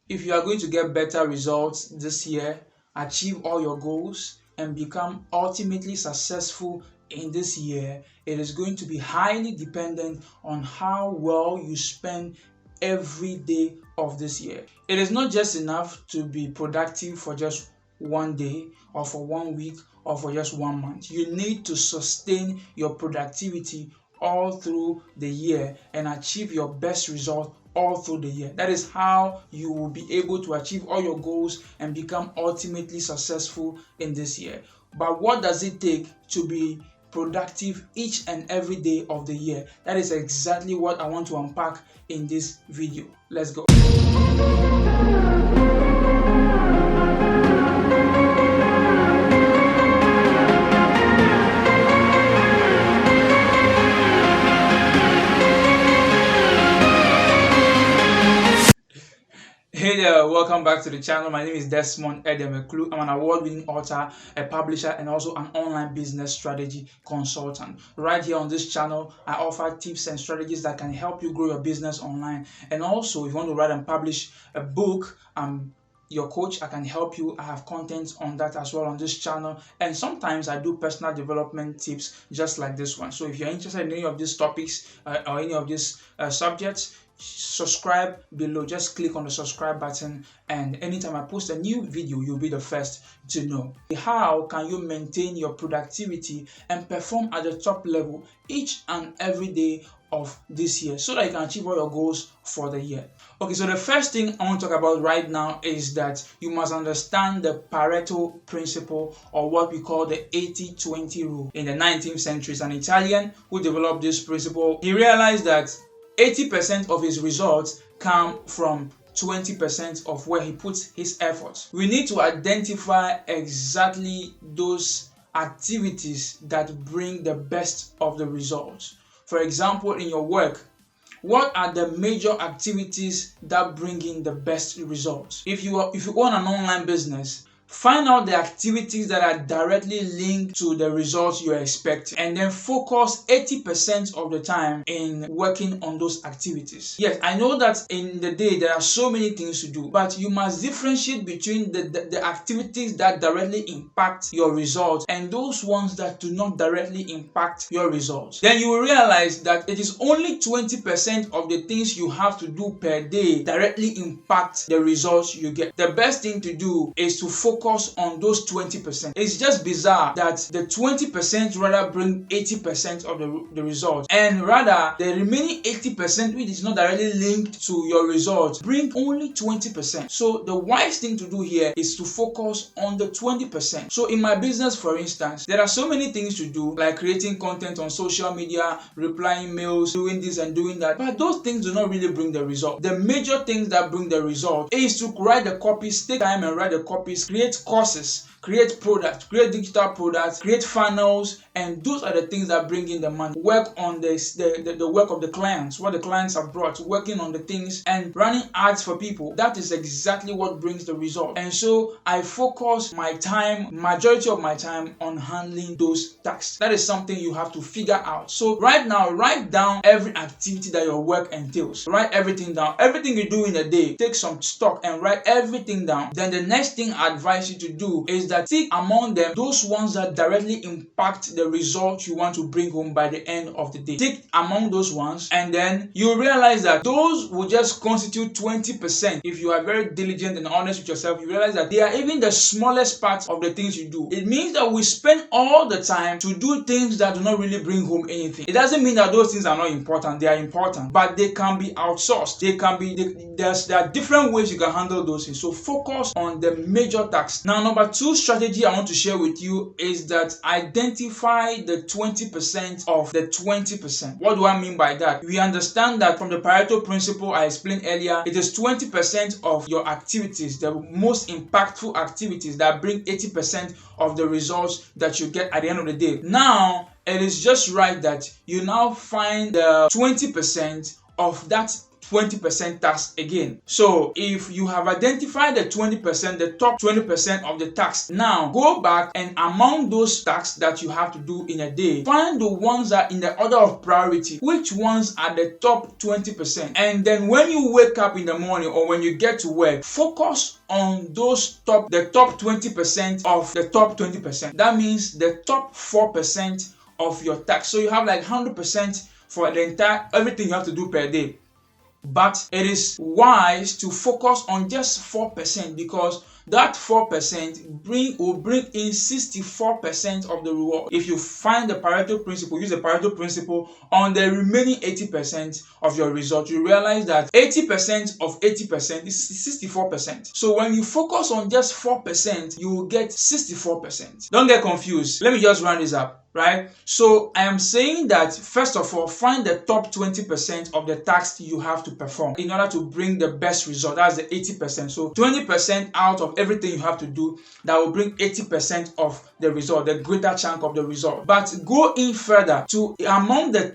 If you are going to get better results this year, achieve all your goals, and become ultimately successful in this year, it is going to be highly dependent on how well you spend every day of this year. It is not just enough to be productive for just one day or for 1 week or for just 1 month. You need to sustain your productivity all through the year and achieve your best result all through the year. That is how you will be able to achieve all your goals and become ultimately successful in this year. But what does it take to be productive each and every day of the year? That is exactly what I want to unpack in this video. Let's go. Hey there, welcome back to the channel. My name is Desmond Edemeklu. I'm an award-winning author, a publisher, and also an online business strategy consultant. Right here on this channel, I offer tips and strategies that can help you grow your business online. And also, if you want to write and publish a book, your coach, I can help you. I have content on that as well on this channel, and sometimes I do personal development tips just like this one. So if you're interested in any of these topics or any of these subjects, subscribe below. Just click on the subscribe button, and anytime I post a new video, you'll be the first to know. How can you maintain your productivity and perform at the top level each and every day of this year so that you can achieve all your goals for the year? Okay, so the first thing I want to talk about right now is that you must understand the Pareto principle, or what we call the 80-20 rule. In the 19th century, an Italian who developed this principle. He realized that 80% of his results come from 20% of where he puts his efforts. We need to identify exactly those activities that bring the best of the results. For example, in your work, what are the major activities that bring in the best results? If you own an online business, find out the activities that are directly linked to the results you are expecting, and then focus 80% of the time in working on those activities. Yes, I know that in the day there are so many things to do, but you must differentiate between the activities that directly impact your results and those ones that do not directly impact your results. Then you will realize that it is only 20% of the things you have to do per day directly impact the results you get. The best thing to do is to focus on those 20%. It's just bizarre that the 20% rather bring 80% of the results, and rather the remaining 80%, which is not directly linked to your results, bring only 20%. So the wise thing to do here is to focus on the 20%. So in my business, for instance, there are so many things to do, like creating content on social media, replying mails, doing this and doing that, but those things do not really bring the result. The major things that bring the result is to write the copies, take time and write the copies, create courses, create products, create digital products, create funnels, and those are the things that bring in the money. Work on the work of the clients, what the clients have brought, working on the things and running ads for people. That is exactly what brings the result. And so I focus my time, majority of my time, on handling those tasks. That is something you have to figure out. So right now, write down every activity that your work entails. Write everything down. Everything you do in a day, take some stock and write everything down. Then the next thing I advise you to do is that seek among them those ones that directly impact the result you want to bring home by the end of the day. Seek among those ones, and then you realize that those will just constitute 20%. If you are very diligent and honest with yourself, you realize that they are even the smallest part of the things you do. It means that we spend all the time to do things that do not really bring home anything. It doesn't mean that those things are not important. They are important, but they can be outsourced. There are different ways you can handle those things. So focus on the major tasks. Now, number two strategy I want to share with you is that identify the 20% of the 20%. What do I mean by that? We understand that from the Pareto principle I explained earlier, it is 20% of your activities, the most impactful activities, that bring 80% of the results that you get at the end of the day. Now, it is just right that you now find the 20% of that 20% tax again. So if you have identified the 20%, the top 20% of the tax, now go back and among those tasks that you have to do in a day, find the ones that are in the order of priority. Which ones are the top 20%? And then when you wake up in the morning or when you get to work, focus on the top 20% of the top 20%. That means the top 4% of your tax. So you have like 100% for the entire everything you have to do per day. But it is wise to focus on just 4% because that 4% will bring in 64% of the reward. If you find the Pareto principle, use the Pareto principle on the remaining 80% of your result, you realize that 80% of 80% is 64%. So when you focus on just 4%, you will get 64%. Don't get confused. Let me just run this up. Right? So I am saying that first of all, find the top 20% of the task you have to perform in order to bring the best result. That's the 80%. So 20% out of everything you have to do, that will bring 80% of the result, the greater chunk of the result. But go in further to among the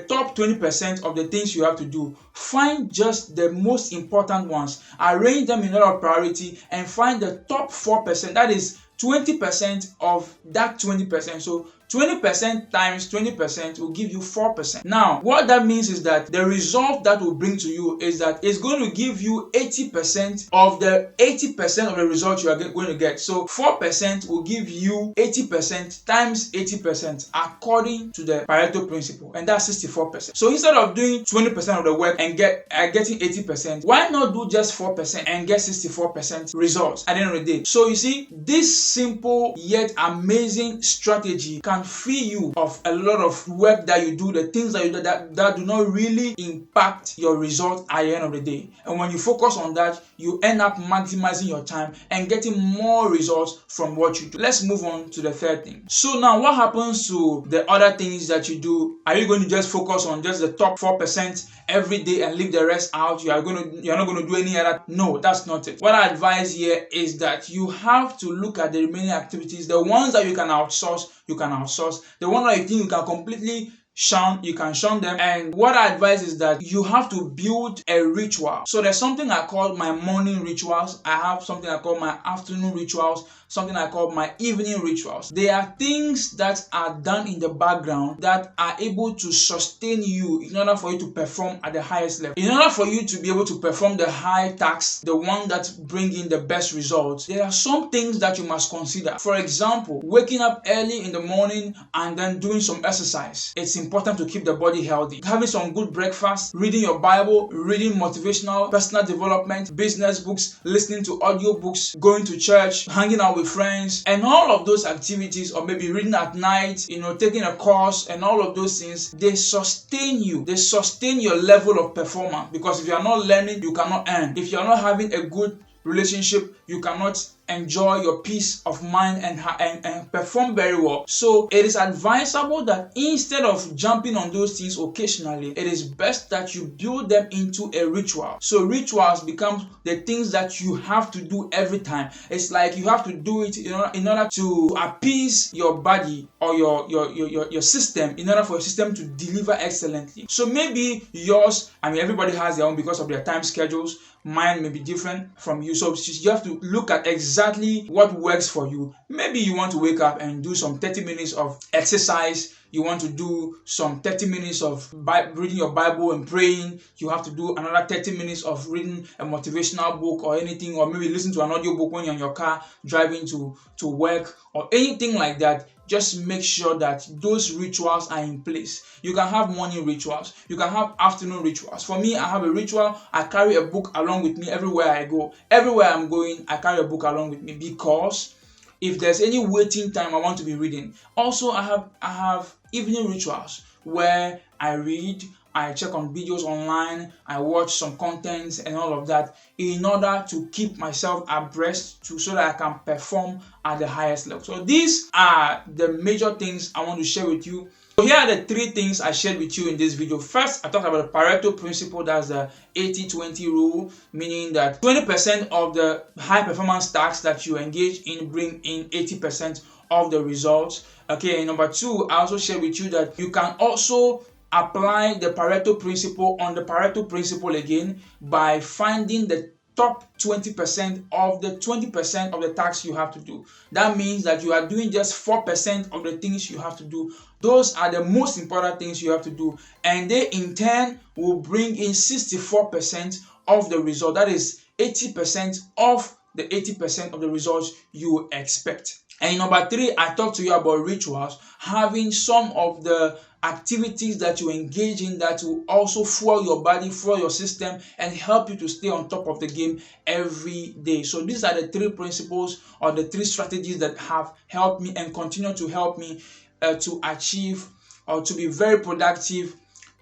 top 20% of the things you have to do, find just the most important ones, arrange them in order of priority, and find the top 4%. That is 20% of that 20%. So 20% times 20% will give you 4%. Now, what that means is that the result that will bring to you is that it's going to give you 80% of the 80% of the result you are going to get. So 4% will give you 80% times 80% according to the Pareto principle, and that's 64%. So instead of doing 20% of the work and getting 80%, why not do just 4% and get 64% results at the end of the day? So you see, this simple yet amazing strategy can free you of a lot of work that you do, the things that you do that do not really impact your result at the end of the day. And when you focus on that, you end up maximizing your time and getting more results from what you do. Let's move on to the third thing. So now what happens to the other things that you do? Are you going to just focus on just the top 4% every day and leave the rest out? You're not going to do any other? No, that's not it. What I advise here is that you have to look at the remaining activities, the ones that you can outsource. The one that you think you can completely shun, you can shun them. And what I advise is that you have to build a ritual. So there's something I call my morning rituals. I have something I call my afternoon rituals, something I call my evening rituals. They are things that are done in the background that are able to sustain you in order for you to perform at the highest level. In order for you to be able to perform the high task, the one that bring in the best results, there are some things that you must consider. For example, waking up early in the morning and then doing some exercise. It's important to keep the body healthy. Having some good breakfast, reading your Bible, reading motivational, personal development, business books, listening to audio books, going to church, hanging out with friends, and all of those activities, or maybe reading at night, taking a course, and all of those things, they sustain you. They sustain your level of performance, because if you are not learning, you cannot earn. If you are not having a good relationship, you cannot enjoy your peace of mind and perform very well. So it is advisable that instead of jumping on those things occasionally, it is best that you build them into a ritual. So rituals become the things that you have to do every time. It's like you have to do it in order to appease your body or your system, in order for your system to deliver excellently. So maybe yours, everybody has their own because of their time schedules. Mine may be different from you. So you have to look at exactly what works for you. Maybe you want to wake up and do some 30 minutes of exercise. You want to do some 30 minutes of reading your Bible and praying. You have to do another 30 minutes of reading a motivational book or anything, or maybe listen to an audio book when you're in your car driving to work or anything like that. Just make sure that those rituals are in place. You can have morning rituals. You can have afternoon rituals. For me, I have a ritual. I carry a book along with me everywhere I go. Everywhere I'm going, I carry a book along with me, because if there's any waiting time I want to be reading. Also, I have evening rituals where I read, I check on videos online, I watch some contents and all of that, in order to keep myself abreast so that I can perform at the highest level. So these are the major things I want to share with you. So here are the 3 things I shared with you in this video. First, I talked about the Pareto principle. That's the 80-20 rule, meaning that 20% of the high performance tasks that you engage in bring in 80% of the results. Okay, and number 2, I also shared with you that you can also apply the Pareto principle on the Pareto principle again by finding the top 20% of the 20% of the tasks you have to do. That means that you are doing just 4% of the things you have to do. Those are the most important things you have to do, and they in turn will bring in 64% of the result. That is 80% of the 80% of the results you expect. And in number 3, I talked to you about rituals, having some of the activities that you engage in that will also fuel your body, fuel your system, and help you to stay on top of the game every day. So these are the 3 principles or the 3 strategies that have helped me and continue to help me to achieve or to be very productive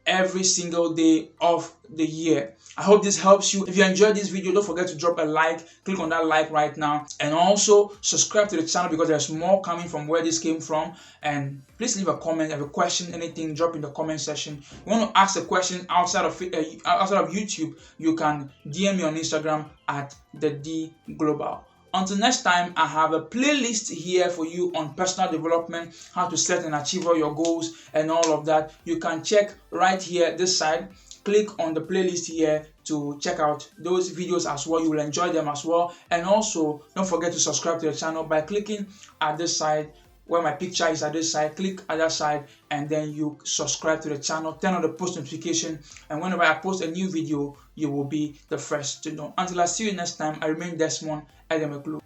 every single day of the year. I hope this helps you. If you enjoyed this video, don't forget to drop a like. Click on that like right now, and also subscribe to the channel because there's more coming from where this came from. And please leave a comment, have a question, anything, drop in the comment section. If you want to ask a question outside of YouTube, you can DM me on Instagram at the D Global. Until next time, I have a playlist here for you on personal development, how to set and achieve all your goals and all of that. You can check right here, this side. Click on the playlist here to check out those videos as well. You will enjoy them as well. And also, don't forget to subscribe to the channel by clicking at this side where my picture is at this side. Click at that side and then you subscribe to the channel. Turn on the post notification, and whenever I post a new video, you will be the first to know. Until I see you next time, I remain Desmond Edemeklu.